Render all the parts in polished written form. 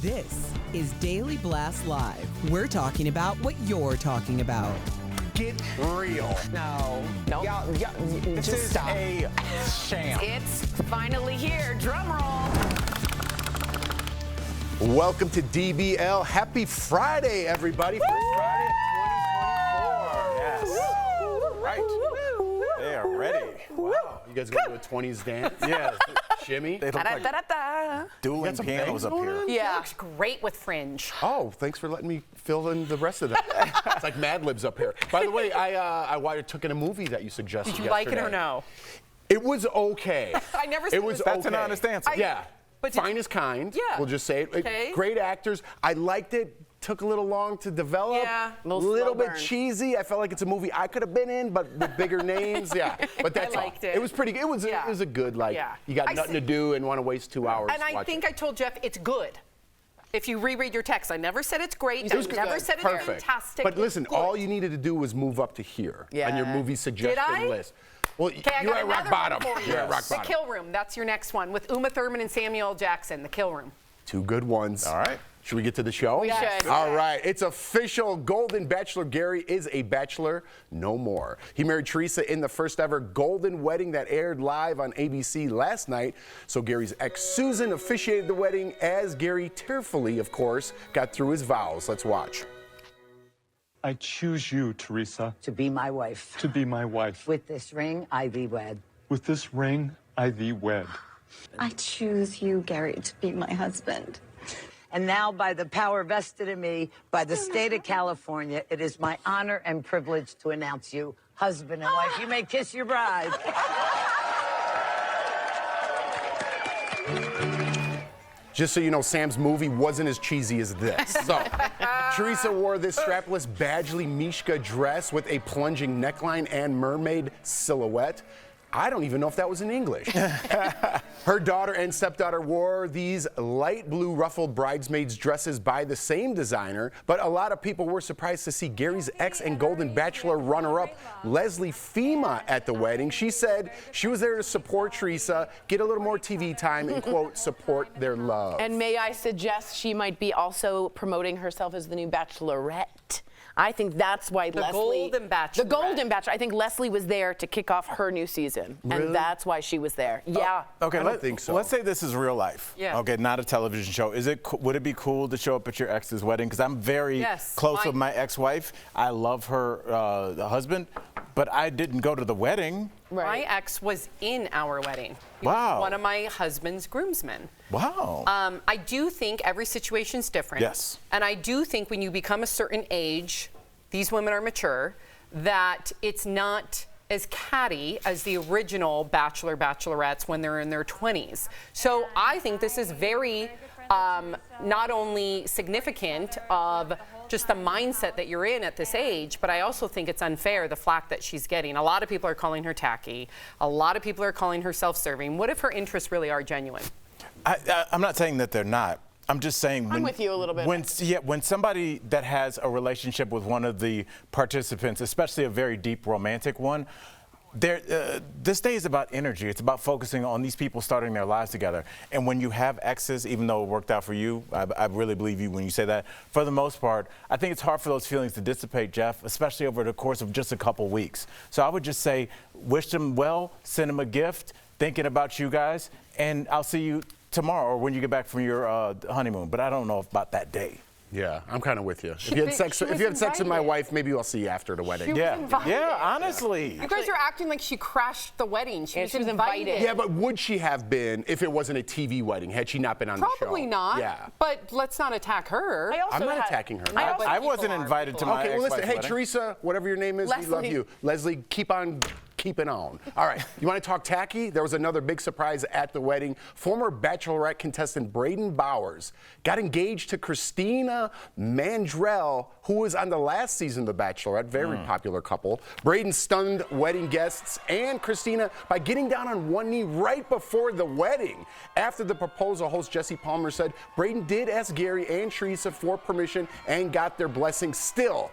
This is Daily Blast Live. We're talking about what you're talking about. Get real. No. This Just is stop. a sham. It's finally here. Drum roll. Welcome to DBL. Happy Friday, everybody. First Friday of 2024. Yes. Right. They are ready. Wow. You guys going to a 20s dance? Yeah. Shimmy? They look like Da-da-da-da-da. dueling some pianos bangs up going here. on? Yeah. Looks great with fringe. Oh, thanks for letting me fill in the rest of that. It's like Mad Libs up here. By the way, I took in a movie that you suggested Did you like it yesterday. or no? It was okay. I never seen It was this. okay. That's an honest answer. Yeah. But did Fine you- as kind. Yeah. We'll just say it. Okay. Great actors. I liked it. Took a little long to develop. Yeah. A Little little slow bit burn. cheesy. I felt like it's a movie I could have been in, but with bigger names. Yeah. But that's I liked all. it. It was pretty. It was. Yeah. It was a good like. Yeah. You got I nothing see- to do and want to waste 2 hours. And I watch think it. I told Jeff it's good. If you reread your text, I never said it's great. I never said it's Perfect. fantastic. But It's listen, good. all you needed to do was move up to here on your Yeah. movie suggestion I? list. Well, Okay, I you're got at rock another bottom. one for you. You're at rock The bottom. Kill Room. That's your next one with Uma Thurman and Samuel L. Jackson. The Kill Room. Two good ones. All right. Should we get to the show? We should. All right. It's official. Golden Bachelor Gary is a bachelor no more. He married Teresa in the first ever Golden Wedding that aired live on ABC last night. So Gary's ex Susan officiated the wedding as Gary tearfully, of course, got through his vows. Let's watch. I choose you, Teresa, To be my wife. to be my wife. With this ring, I thee wed. With this ring, I thee wed. I choose you, Gary, to be my husband. And now, by the power vested in me by the state of California, it is my honor and privilege to announce you husband and wife. You may kiss your bride. Just so you know, Sam's movie wasn't as cheesy as this. So, Teresa wore this strapless Badgley Mishka dress with a plunging neckline and mermaid silhouette. I don't even know if that was in English. Her daughter and stepdaughter wore these light blue ruffled bridesmaids dresses by the same designer, but a lot of people were surprised to see Gary's ex and Golden Bachelor runner-up, Leslie Fema, at the wedding. She said she was there to support Teresa, get a little more TV time, and, quote, support their love. And may I suggest she might be also promoting herself as the new Bachelorette? I think that's why The Leslie... Golden Bachelorette. The Golden Bachelor. I think Leslie was there to kick off her new season. Really? And that's why she was there. Yeah. Okay, I don't think so. Let's say this is real life. Yeah. Okay, not a television show. Would it be cool to show up at your ex's wedding? Because I'm very Yes, close with my ex-wife. I love her husband, but I didn't go to the wedding. My ex was in our wedding. He Wow. was one of my husband's groomsmen. Wow. I do think every situation's different. Yes. And I do think when you become a certain age, these women are mature, that it's not as catty as the original Bachelor, Bachelorettes when they're in their 20s. So I think this is very not only significant of just the mindset that you're in at this age, but I also think it's unfair, the flack that she's getting. A lot of people are calling her tacky. A lot of people are calling her self-serving. What if her interests really are genuine? I'm not saying that they're not. I'm just saying I'm with you a little bit. When somebody that has a relationship with one of the participants, especially a very deep romantic one, this day is about energy. It's about focusing on these people starting their lives together. And when you have exes, even though it worked out for you, I really believe you when you say that, for the most part, I think it's hard for those feelings to dissipate, Jeff, especially over the course of just a couple weeks. So I would just say, wish them well, send them a gift, thinking about you guys, and I'll see you tomorrow or when you get back from your honeymoon. But I don't know about that day. Yeah, I'm kind of with you. If you had sex with my wife, maybe I'll see you after the wedding. Yeah, honestly. You guys are acting like she crashed the wedding. She was invited. Yeah, but would she have been if it wasn't a TV wedding? Had she not been on the show? Probably not. Yeah. But let's not attack her. I'm not attacking her. I wasn't invited to my Okay, well, listen, ex-wife's hey, wedding. Teresa, whatever your name is, we love Leslie. you. Leslie, keep on keeping on. All right, you want to talk tacky? There was another big surprise at the wedding. Former Bachelorette contestant Braden Bowers got engaged to Christina Mandrell, who was on the last season of The Bachelorette, very popular couple. Braden stunned wedding guests and Christina by getting down on one knee right before the wedding. After the proposal, host Jesse Palmer said Braden did ask Gary and Teresa for permission and got their blessing. Still,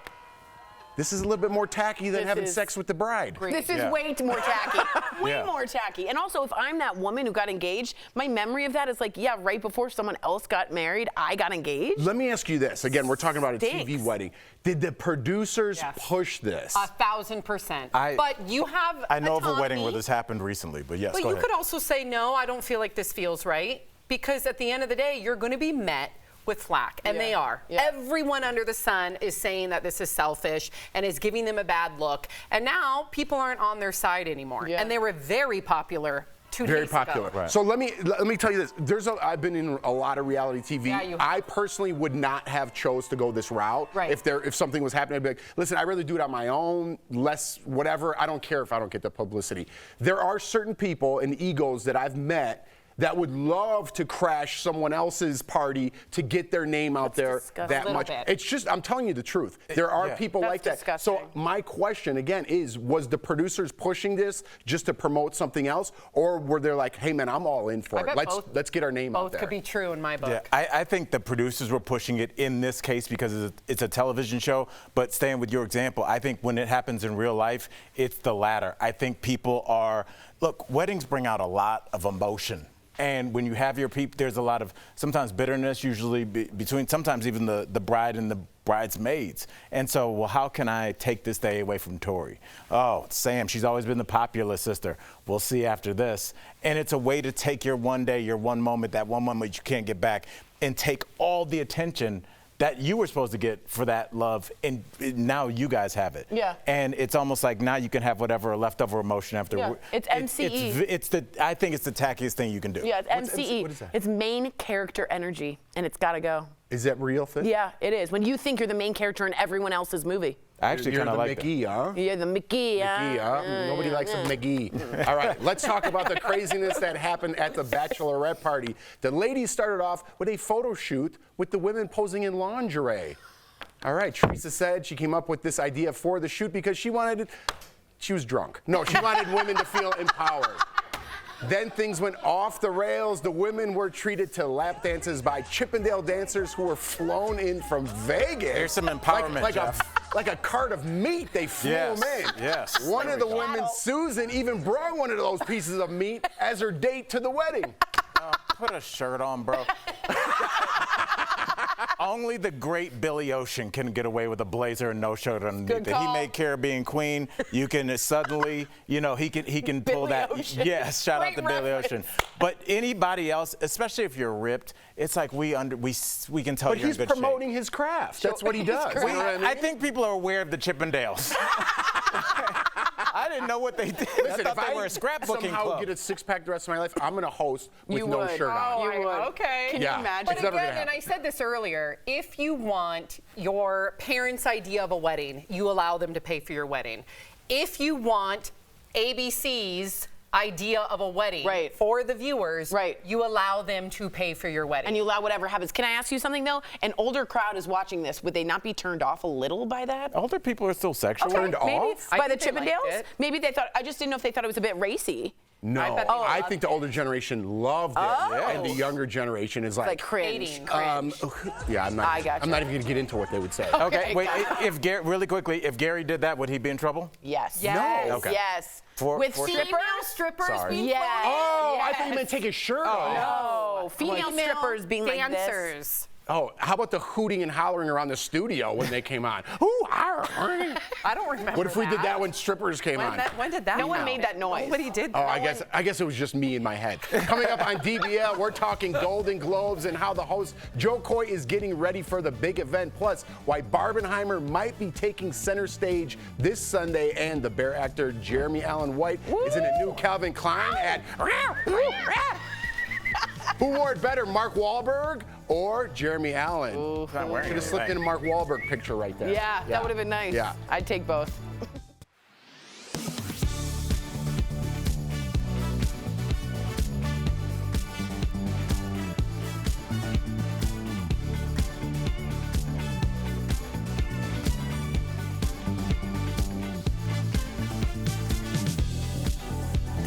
This is a little bit more tacky than This having is- sex with the bride. This is way more tacky. Way Yeah. more tacky. And also, if I'm that woman who got engaged, my memory of that is like, yeah, right before someone else got married, I got engaged. Let me ask you this. Again, we're talking about a TV Stinks. wedding. Did the producers Yes. push this? 1,000%. I- But you have I know of a wedding autonomy. where this happened recently, but yes, But go you ahead. could also say, no, I don't feel like this feels right. Because at the end of the day, you're going to be met with flack, and they are. Yeah. Everyone under the sun is saying that this is selfish and is giving them a bad look. And now people aren't on their side anymore. Yeah. And they were very popular 2 Very days popular. ago. So let me tell you this. I've been in a lot of reality TV. Yeah, you have. I personally would not have chose to go this route. Right. If something was happening, I'd be like, listen, I'd rather do it on my own, less whatever. I don't care if I don't get the publicity. There are certain people and egos that I've met that would love to crash someone else's party to get their name out there disgusting. that A little much. bit. It's just, I'm telling you the truth. There are yeah. people That's like that. disgusting. So my question again is, was the producers pushing this just to promote something else, or were they like, hey man, I'm all in for I it. bet both- Let's get our name out Both there. could be true in my book. Yeah, I think the producers were pushing it in this case because it's a television show. But staying with your example, I think when it happens in real life, it's the latter. I think people are, look, weddings bring out a lot of emotion. And when you have your people, there's a lot of sometimes bitterness, usually between sometimes even the bride and the bridesmaids. And so, well, how can I take this day away from Tori? Oh, Sam, she's always been the popular sister. We'll see after this. And it's a way to take your one day, your one moment, that one moment you can't get back, and take all the attention that you were supposed to get for that love, and now you guys have it. Yeah. And it's almost like now you can have whatever leftover emotion after. Yeah, it's MCE. I think it's the tackiest thing you can do. Yeah, it's What's MCE. what is that? It's main character energy, and it's got to go. Is that real thing? Yeah, it is. When you think you're the main character in everyone else's movie. I actually You're kind of the like Mickey, huh? You're the Mickey. McGee, huh? Nobody likes a McGee. All right, let's talk about the craziness that happened at the Bachelorette party. The ladies started off with a photo shoot with the women posing in lingerie. All right, Teresa said she came up with this idea for the shoot because she was drunk. No, she wanted women to feel empowered. Then things went off the rails. The women were treated to lap dances by Chippendale dancers who were flown in from Vegas. Here's some empowerment, like a cart of meat, they flew Yes, them in. yes. One of the There we go. women, Susan, even brought one of those pieces of meat as her date to the wedding. Put a shirt on, bro. Only the great Billy Ocean can get away with a blazer and no shirt underneath. Good If he call. made Caribbean Queen, you can suddenly, he can pull Billy that. Ocean. Yes, shout out Great to Billy reference. Ocean. But anybody else, especially if you're ripped, it's like we can tell But you're he's in good promoting shape. his craft. That's what he does. You know what I mean? I think people are aware of the Chippendales. I didn't know what they did. Listen, I thought if they were I a scrapbooking somehow club. get a six-pack the rest of my life, I'm going to host with You no would. shirt on. Oh, You would. okay. Can Yeah. you imagine? But It's never gonna again, and happen. I said this earlier, if you want your parents' idea of a wedding, you allow them to pay for your wedding. If you want ABC's idea of a wedding Right. for the viewers, Right. you allow them to pay for your wedding. And you allow whatever happens. Can I ask you something, though? An older crowd is watching this. Would they not be turned off a little by that? Older people are still sexual. Turned Maybe off? I by the think they liked Chippendales? it. Maybe they thought, I just didn't know if they thought it was a bit racy. No, I bet they I loved think the older generation loved it, and the younger generation is Like like, cringe. Hating. yeah, I'm not. I gotcha. I'm not even gonna get into what they would say. Okay, wait. If Gary, really quickly, if Gary did that, would he be in trouble? Yes. Yes. No. Okay. Yes. For With strippers? Female strippers Sorry. being Yes. Oh, I Yes. thought you meant take his shirt off. No. Female strippers being like this. dancers. Oh, how about the hooting and hollering around the studio when they came on? Ooh, I don't remember. what if we did that when strippers came on? When did that? No one made that noise. Nobody did Oh, that. I guess it was just me in my head. Coming up on DBL, we're talking Golden Globes and how the host Joe Coy is getting ready for the big event. Plus, why Barbenheimer might be taking center stage this Sunday, and the Bear actor Jeremy Allen White is in a new Calvin Klein ad. Who wore it better, Mark Wahlberg or Jeremy Allen? Not wearing Should have slipped in a Mark Wahlberg picture right there. Yeah, that would have been nice. Yeah. I'd take both.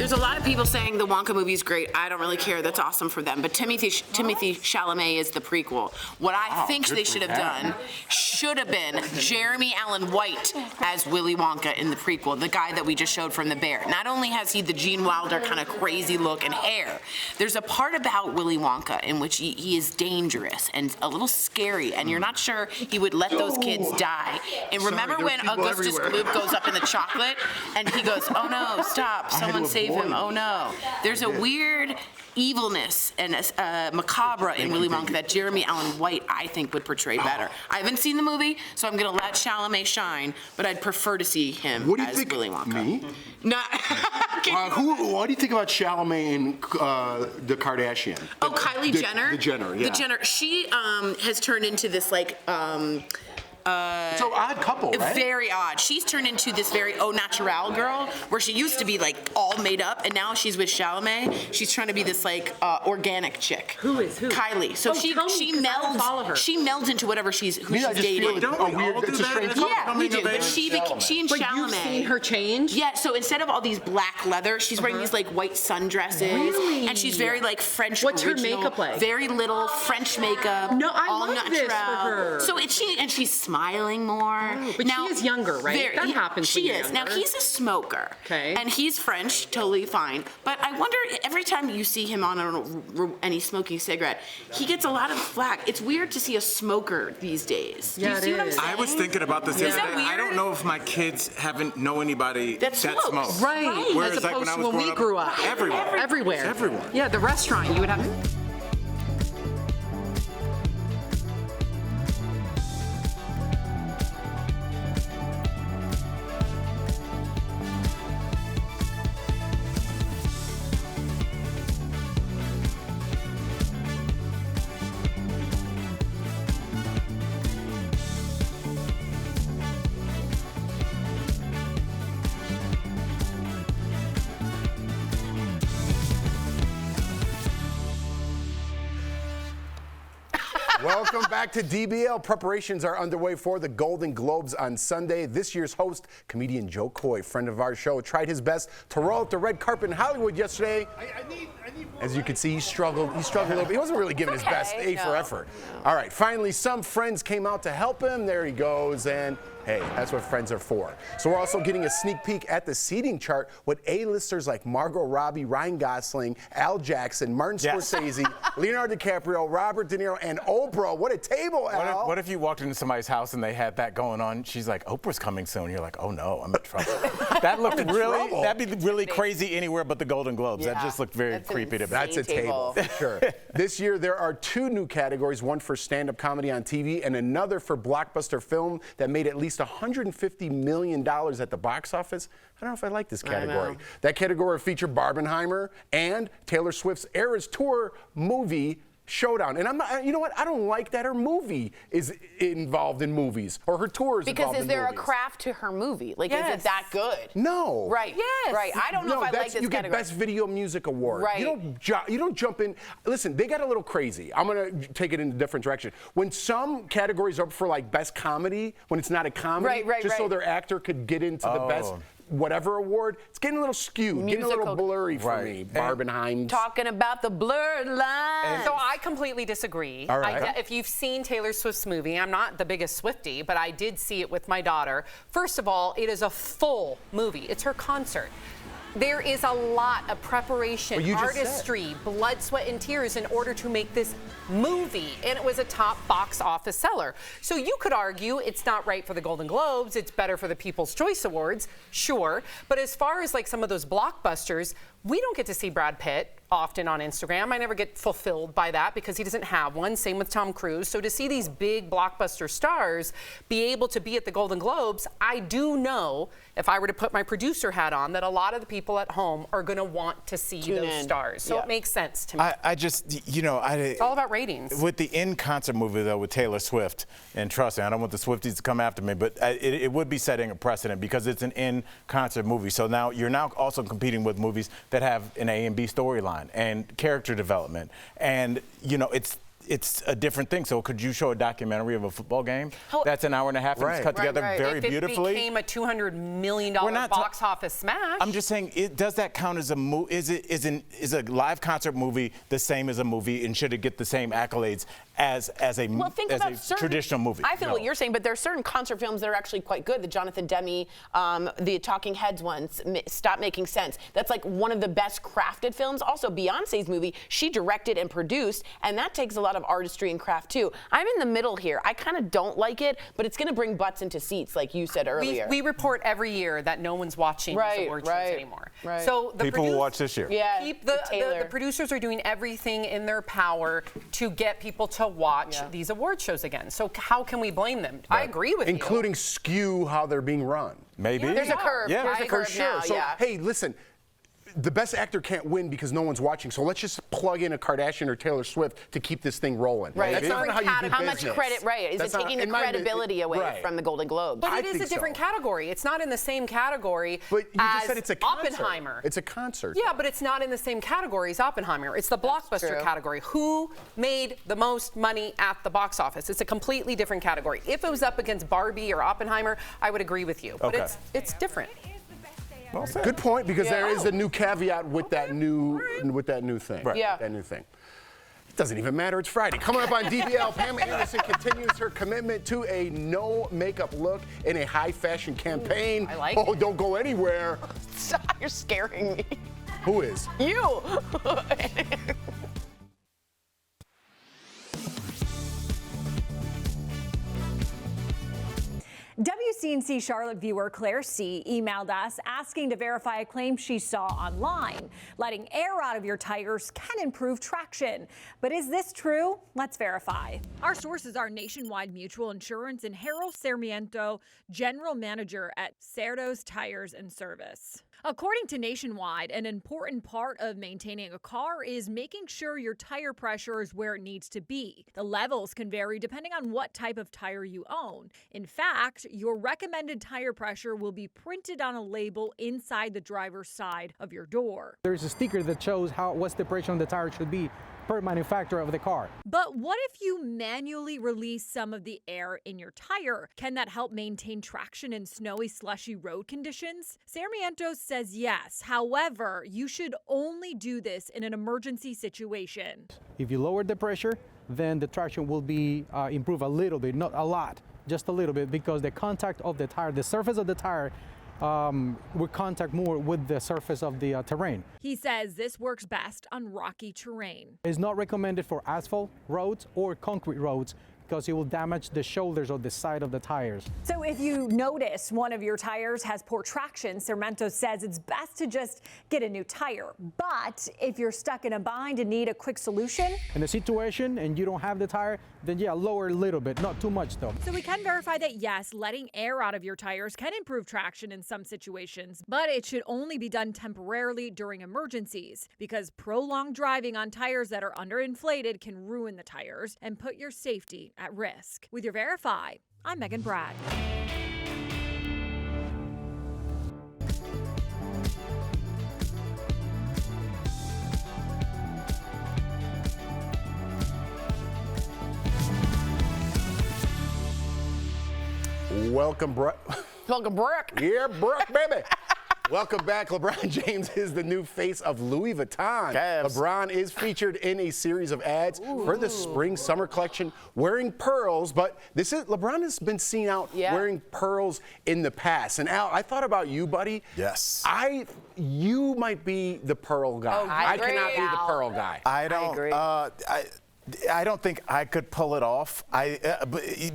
There's a lot of people saying the Wonka movie is great. I don't really care. That's awesome for them. But Timothy Chalamet is the prequel. What I think they should have done should have been Jeremy Allen White as Willy Wonka in the prequel, the guy that we just showed from The Bear. Not only has he the Gene Wilder kind of crazy look and hair, there's a part about Willy Wonka in which he is dangerous and a little scary, and you're not sure he would let those kids die. And remember when Augustus Gloop goes up in the chocolate and he goes, "Oh no, stop, someone save him, oh no." There's a weird evilness and macabre in Willy Wonka that Jeremy Allen White, I think, would portray better. I haven't seen the movie, so I'm going to let Chalamet shine, but I'd prefer to see him as Willy Wonka. Me? Not, what do you think about Chalamet and the Kardashian? Oh, Kylie Jenner? The Jenner, yeah. The Jenner. She has turned into this, like, it's an odd couple, right? Very odd. She's turned into this very au naturel girl, where she used to be like all made up, and now she's with Chalamet. She's trying to be this like organic chick. Who is who? Kylie. So she melds into whatever who she's dating. It's a strange Yeah, we do. But she and Chalamet. You've seen her change? Yeah. So instead of all these black leather, she's wearing these like white sundresses, and she's very like French. What's original, her makeup like? Very little French makeup. No, I all love natural. this for her. So she's smiling more. Oh, but she is younger, right? That happens. She when is. you're Now he's a smoker. Okay. And he's French, totally fine. But I wonder, every time you see him and he's smoking a cigarette, he gets a lot of flack. It's weird to see a smoker these days. Yeah, Do you see what I'm saying? I was thinking about this the other that day. weird? I don't know if my kids haven't know anybody That smokes. smokes. Right. Whereas As like opposed when I to was when we growing up, grew up. everywhere. Everywhere. Everyone. Yeah, the restaurant, you would have. Welcome back to DBL. Preparations are underway for the Golden Globes on Sunday. This year's host, comedian Joe Coy, friend of our show, tried his best to roll out the red carpet in Hollywood yesterday. As you can see, he struggled a little bit. He wasn't really giving his best, A for effort. All right, finally, some friends came out to help him. There he goes, and hey, that's what friends are for. So we're also getting a sneak peek at the seating chart with A-listers like Margot Robbie, Ryan Gosling, Al Jackson, Martin Scorsese, Leonardo DiCaprio, Robert De Niro, and Oprah. What a table, Al. What if you walked into somebody's house and they had that going on? She's like, Oprah's coming soon. You're like, oh no, I'm in trouble. That looked really, that'd be really crazy anywhere but the Golden Globes. Yeah. That just looked very creepy to me. That's a table, for sure. This year, there are two new categories, one for stand-up comedy on TV and another for blockbuster film that made at least $150 million at the box office. I don't know if I like this category. That category will feature Barbenheimer and Taylor Swift's Eras Tour movie, Showdown. And I'm not, you know what? I don't like that her movie is involved in movies or her tour is involved in movies. Because is there a craft to her movie? Like, is it that good? No. Right. Yes. Right. I don't know if I like this you category. get Best Video Music Award. Right. You don't jump in. Listen, they got a little crazy. I'm going to take it in a different direction. When some categories are up for like Best Comedy, when it's not a comedy, so their actor could get into the Best whatever award, it's getting a little skewed, getting a little blurry for me. Barbenheimer. Talking about the blurred lines. So I completely disagree. All right. If you've seen Taylor Swift's movie, I'm not the biggest Swiftie, but I did see it with my daughter. First of all, it is a full movie. It's her concert. There is a lot of preparation, artistry, blood, sweat, and tears in order to make this movie, and it was a top box office seller. So you could argue it's not right for the Golden Globes, it's better for the People's Choice Awards, sure. But as far as like some of those blockbusters, we don't get to see Brad Pitt often on Instagram. I never get fulfilled by that because he doesn't have one. Same with Tom Cruise. So to see these big blockbuster stars be able to be at the Golden Globes, I do know, if I were to put my producer hat on, that a lot of the people at home are going to want to see those stars. So it makes sense to me. I just, you know, it's all about ratings. With the in-concert movie, though, with Taylor Swift, and trust me, I don't want the Swifties to come after me, but it would be setting a precedent because it's an in-concert movie. So now you're now also competing with movies that have an A and B storyline and character development. And, you know, it's a different thing. So could you show a documentary of a football game that's an hour and a half and it's cut together very beautifully? If it became a $200 million box office smash. I'm just saying, does that count as a movie? Is a live concert movie the same as a movie, and should it get the same accolades as a traditional movie? I feel what you're saying, but there are certain concert films that are actually quite good. The Jonathan Demme, the Talking Heads ones, Stop Making Sense. That's like one of the best crafted films. Also, Beyonce's movie, she directed and produced, and that takes a lot of artistry and craft too. I'm in the middle here. I kind of don't like it, but it's going to bring butts into seats, like you said earlier. We report every year that no one's watching these award shows anymore. So the people will watch this year. Yeah, the producers are doing everything in their power to get people to watch these award shows again. So how can we blame them? I agree with you. Including skew how they're being run. Maybe. There's a curve. Yeah, There's a curve now. So, hey, listen. The best actor can't win because no one's watching. So let's just plug in a Kardashian or Taylor Swift to keep this thing rolling. Right. That's not how you do how much business. credit, Is it taking the credibility away from the Golden Globes? But it is a different category. It's not in the same category but you as just said it's a concert. Oppenheimer. It's a concert. Yeah, but it's not in the same category as Oppenheimer. It's the blockbuster category. Who made the most money at the box office? It's a completely different category. If it was up against Barbie or Oppenheimer, I would agree with you. But it's different. Good point, because there is a new caveat with that new thing. Right. Yeah. That new thing. It doesn't even matter. It's Friday. Coming up on DBL, Pam Anderson continues her commitment to a no makeup look in a high fashion campaign. I like it. Don't go anywhere. Stop, you're scaring me. Who is? You. WCNC Charlotte viewer Claire C. emailed us asking to verify a claim she saw online. Letting air out of your tires can improve traction. But is this true? Let's verify. Our sources are Nationwide Mutual Insurance and Harold Sarmiento, General Manager at Cerdos Tires and Service. According to Nationwide, an important part of maintaining a car is making sure your tire pressure is where it needs to be. The levels can vary depending on what type of tire you own. In fact, your recommended tire pressure will be printed on a label inside the driver's side of your door. There's a sticker that shows what's the pressure on the tire should be per manufacturer of the car. But what if you manually release some of the air in your tire? Can that help maintain traction in snowy, slushy road conditions? Sarmiento says yes. However, you should only do this in an emergency situation. If you lower the pressure, then the traction will be improved a little bit, not a lot, just a little bit, because the contact of the tire, the surface of the tire, will contact more with the surface of the terrain. He says this works best on rocky terrain. It's not recommended for asphalt roads or concrete roads because it will damage the shoulders or the side of the tires. So if you notice one of your tires has poor traction, Sarmiento says it's best to just get a new tire. But if you're stuck in a bind and need a quick solution, in a situation and you don't have the tire, then yeah, lower a little bit, not too much though. So we can verify that yes, letting air out of your tires can improve traction in some situations, but it should only be done temporarily during emergencies because prolonged driving on tires that are underinflated can ruin the tires and put your safety at risk. With your Verify, I'm Megan Bragg. Welcome, Brooke. Welcome, Brooke. Yeah, Brooke, baby. Welcome back. LeBron James is the new face of Louis Vuitton. LeBron is featured in a series of ads for the spring-summer collection wearing pearls, but LeBron has been seen out wearing pearls in the past. And Al, I thought about you, buddy. Yes. You might be the pearl guy. Oh, I agree, cannot be the Al. pearl guy. I agree. I don't think I could pull it off.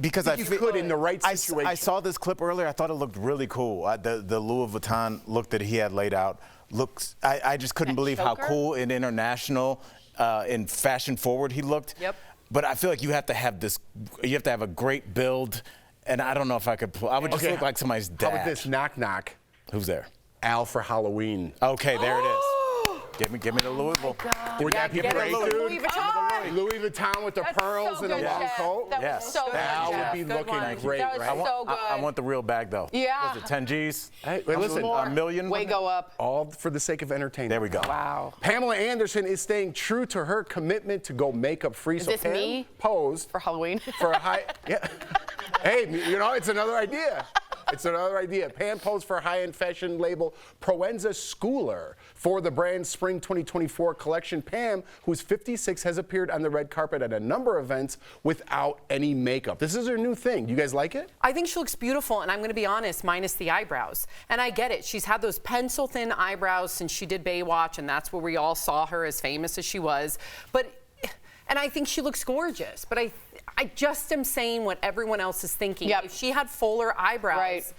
Because I think you could in the right situation. I saw this clip earlier. I thought it looked really cool. The Louis Vuitton look that he had laid out looks. I just couldn't believe how cool and international and fashion forward he looked. Yep. But I feel like you have to have this. You have to have a great build, and I don't know if I could pull. I would just look like somebody's dad. How about this? Knock knock. Who's there? Al for Halloween. Okay, there it is. Give me the Louisville. Would that be get great, it, dude? Louis Vuitton. Louis Vuitton with the pearls so and a good, long Chef. coat. That Yes. was so good. That would Chef. be Good looking one. great, That was right? so good. I want the real bag, though. Yeah. Was it 10 G's? Hey, wait, listen. More. A million? Way go up. All for the sake of entertainment. There we go. Wow. Pamela Anderson is staying true to her commitment to go makeup free. Is so this Pam me? posed For Halloween. for a high. Yeah. Hey, you know, it's another idea. It's another idea. Pam posed for high-end fashion label Proenza Schooler for the brand's Spring 2024 collection. Pam, who's 56, has appeared on the red carpet at a number of events without any makeup. This is her new thing. You guys like it? I think she looks beautiful, and I'm going to be honest, minus the eyebrows. And I get it. She's had those pencil-thin eyebrows since she did Baywatch, and that's where we all saw her as famous as she was. And I think she looks gorgeous. But I just am saying what everyone else is thinking. Yep. If she had fuller eyebrows, Right.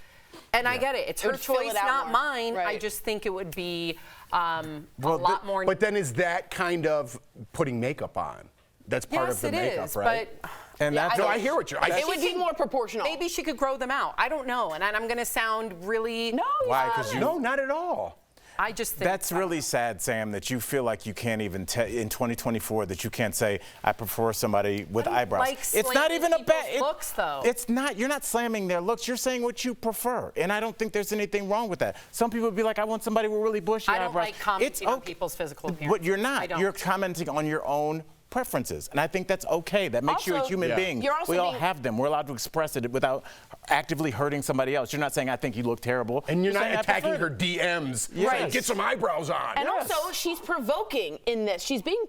and I get it. It's It her would fill choice, it out not more. mine. I Right. just think it would be a lot more. But then is that kind of putting makeup on? That's part yes, of the it makeup, is, right? but And that's No, I hear what you're. It would be more proportional. maybe she could grow them out. I don't know. And I'm going to sound really. No, Why? Because you. No, not at all. I just think That's really sad, Sam, that you feel like you can't even in 2024 that you can't say I prefer somebody with eyebrows. like it's not slamming even a bad people's looks, though. It's not. You're not slamming their looks. You're saying what you prefer, and I don't think there's anything wrong with that. Some people would be like, I want somebody with really bushy I don't eyebrows. like commenting on people's physical appearance. But you're I not. don't. You're commenting on your own preferences, and I think that's okay. That makes you a Also, human being. you're also We all being- have them. We're allowed to express it without actively hurting somebody else. You're not saying I think you look terrible, And you're not saying, "I attacking prefer her it." DMs. Yes. Saying, get some eyebrows on. And also, she's provoking in this. She's being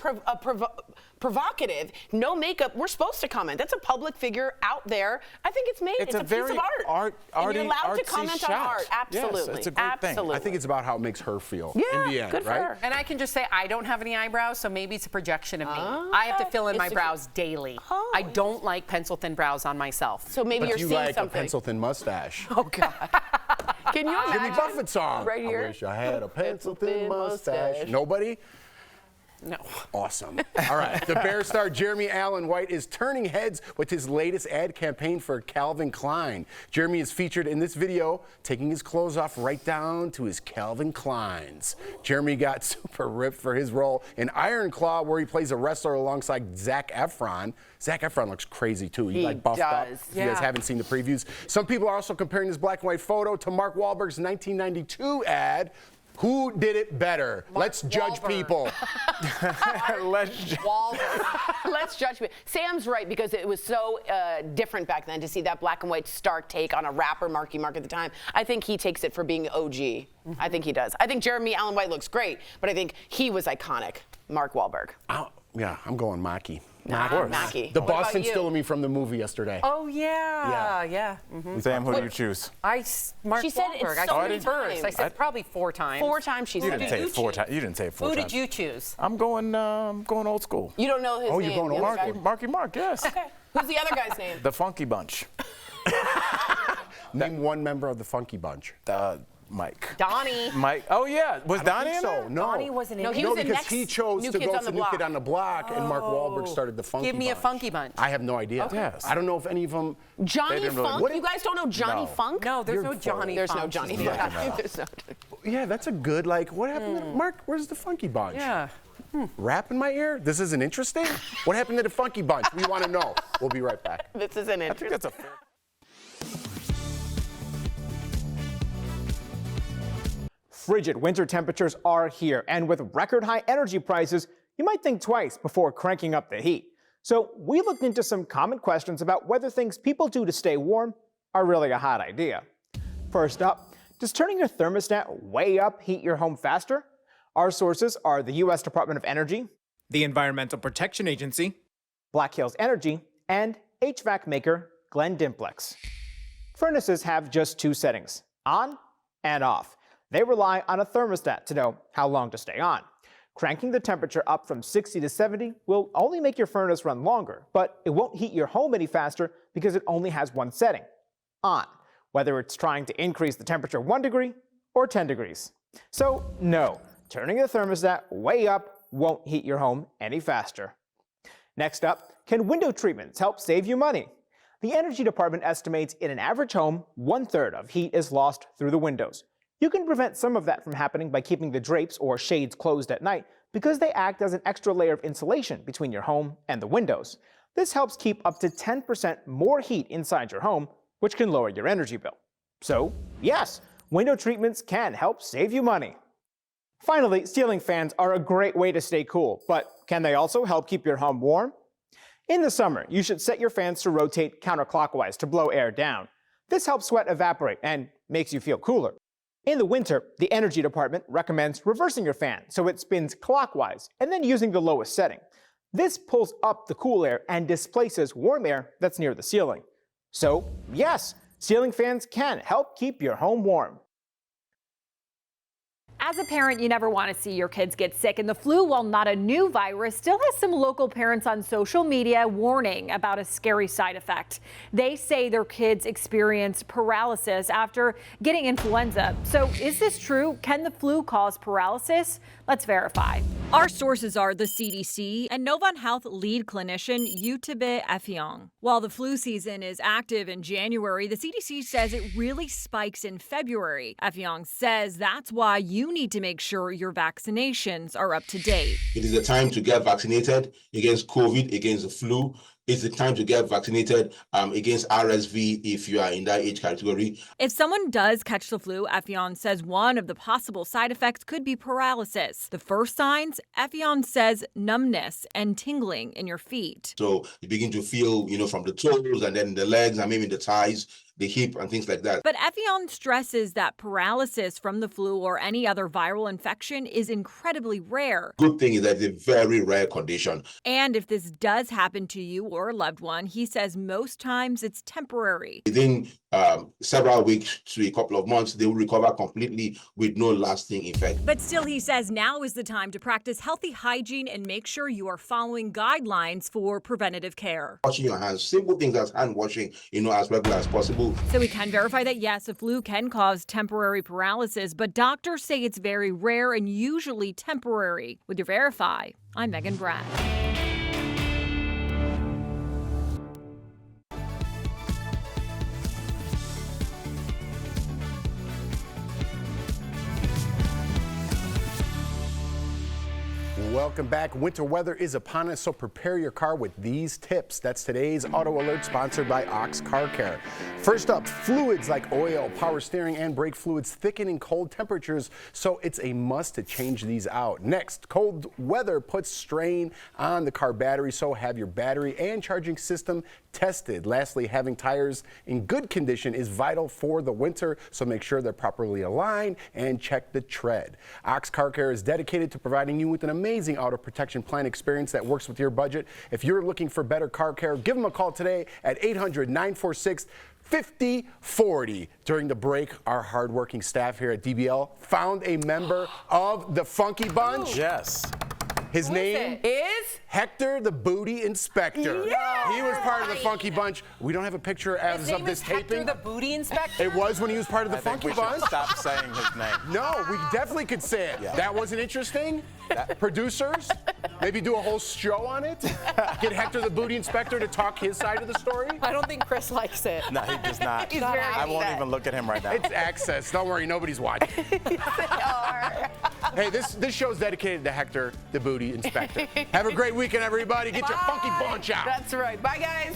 provocative. No makeup. We're supposed to comment. That's a public figure out there. I think it's made. It's It's a a piece very of art. And you're allowed to artsy comment on shot. art. Yes, Absolutely. it's a great thing. Absolutely. I think it's about how it makes her feel Yeah, in the end, good for right? her. And I can just say I don't have any eyebrows, so maybe it's a projection of me. I have to fill in my It's a- brows daily. Oh. I don't like pencil-thin brows on myself. So maybe But you're you seeing like something. a pencil-thin mustache. Oh God. Can you imagine? Jimmy Buffett song. Right here. I wish I had a pencil-thin mustache. Nobody? No. Awesome. All right. The Bear star Jeremy Allen White is turning heads with his latest ad campaign for Calvin Klein. Jeremy is featured in this video taking his clothes off right down to his Calvin Kleins. Jeremy got super ripped for his role in Iron Claw, where he plays a wrestler alongside Zac Efron. Zac Efron looks crazy too. He like buffed up. does. If you guys haven't seen the previews. Some people are also comparing this black and white photo to Mark Wahlberg's 1992 ad. Who did it better? Let's judge Wahlberg. people. Let's judge me. Sam's right, because it was so different back then to see that black and white stark take on a rapper, Marky Mark, at the time. I think he takes it for being OG. I think he does. I think Jeremy Allen White looks great, but I think he was iconic, Mark Wahlberg. Yeah, I'm going Maki. Mackie. The What boss about you? instilled in me from the movie yesterday. Oh yeah. Mhm. Sam, who do you choose? Mark She said it Wahlberg. I so said many it first. I times. said probably 4 times. 4 times she You said didn't it. say it 4 times. You didn't say it 4 Who times. did you choose? I'm going old school. You don't know his Oh, name. you're going the other old guy? Marky Mark, yes. Okay. Who's the other guy's name? The Funky Bunch. Name one member of the Funky Bunch. Mike. Donnie. Mike. Oh yeah, was Donnie in So there? no. Donnie wasn't in No, it. he was in because next he chose New to Kids go on to the New Block. Kid on the Block, and Mark Wahlberg started the Funky Give me a Bunch. Funky Bunch. I have no idea. Yes. I don't know if any of them. Johnny didn't really- Funk? What- You guys don't know Johnny No. Funk? No, there's You're no Johnny. There's no Funk. Johnny She's making Funk. that up. There's no. Yeah, that's a good, like, what happened to Mark? Where's the Funky Bunch? Yeah. Rap in my ear? This isn't interesting? What happened to the Funky Bunch? We want to know. We'll be right back. This isn't I think interesting. that's a fair. Frigid winter temperatures are here, and with record high energy prices, you might think twice before cranking up the heat. So we looked into some common questions about whether things people do to stay warm are really a hot idea. First up, does turning your thermostat way up heat your home faster? Our sources are the U.S. Department of Energy, the Environmental Protection Agency, Black Hills Energy, and HVAC maker Glen Dimplex. Furnaces have just 2 settings, on and off. They rely on a thermostat to know how long to stay on. Cranking the temperature up from 60 to 70 will only make your furnace run longer, but it won't heat your home any faster because it only has 1 setting, on, whether it's trying to increase the temperature 1 degree or 10 degrees. So no, turning the thermostat way up won't heat your home any faster. Next up, can window treatments help save you money? The Energy Department estimates in an average home, 1/3 of heat is lost through the windows. You can prevent some of that from happening by keeping the drapes or shades closed at night, because they act as an extra layer of insulation between your home and the windows. This helps keep up to 10% more heat inside your home, which can lower your energy bill. So, yes, window treatments can help save you money. Finally, ceiling fans are a great way to stay cool, but can they also help keep your home warm? In the summer, you should set your fans to rotate counterclockwise to blow air down. This helps sweat evaporate and makes you feel cooler. In the winter, the energy department recommends reversing your fan so it spins clockwise and then using the lowest setting. This pulls up the cool air and displaces warm air that's near the ceiling. So, yes, ceiling fans can help keep your home warm. As a parent, you never want to see your kids get sick, and the flu, while not a new virus, still has some local parents on social media warning about a scary side effect. They say their kids experience paralysis after getting influenza. So is this true? Can the flu cause paralysis? Let's verify. Our sources are the CDC and Novant Health lead clinician Yutube Effiong. While the flu season is active in January, the CDC says it really spikes in February. Effiong says that's why you need to make sure your vaccinations are up to date. It is the time to get vaccinated against COVID, against the flu. It's the time to get vaccinated against RSV if you are in that age category. If someone does catch the flu, Effiong says one of the possible side effects could be paralysis. The first signs, Effiong says numbness and tingling in your feet. So you begin to feel, from the toes and then the legs and maybe the thighs, the hip and things like that. But Effiong stresses that paralysis from the flu or any other viral infection is incredibly rare. Good thing is that it's a very rare condition. And if this does happen to you or a loved one, he says most times it's temporary. Within several weeks to a couple of months, they will recover completely with no lasting effect. But still, he says now is the time to practice healthy hygiene and make sure you are following guidelines for preventative care. Washing your hands, simple things as hand washing, as regular as possible. So we can verify that yes, a flu can cause temporary paralysis, but doctors say it's very rare and usually temporary. With your Verify, I'm Megan Brad. Welcome back. Winter weather is upon us, so prepare your car with these tips. That's today's Auto Alert, sponsored by Ox Car Care. First up, fluids like oil, power steering, and brake fluids thicken in cold temperatures, so it's a must to change these out. Next, cold weather puts strain on the car battery, so have your battery and charging system tested. Lastly, having tires in good condition is vital for the winter, so make sure they're properly aligned and check the tread. Ox Car Care is dedicated to providing you with an amazing auto protection plan experience that works with your budget. If you're looking for better car care, give them a call today at 800-946-5040. During the break, our hardworking staff here at DBL found a member of the Funky Bunch. Yes. His name is Hector the Booty Inspector. Yeah. He was part of the Funky Bunch. We don't have a picture as of this taping. Hector the Booty Inspector? It was when he was part of the Funky Bunch. Stop saying his name. No, we definitely could say it. Yeah. That wasn't interesting? Producers? Maybe do a whole show on it? Get Hector the Booty Inspector to talk his side of the story? I don't think Chris likes it. No, he does not. He's very I won't even look at him right now. It's access. Don't worry, nobody's watching. Hey, this show's dedicated to Hector the Booty Inspector. Have a great weekend, everybody. Get your Funky Bunch out. That's right. Bye, guys.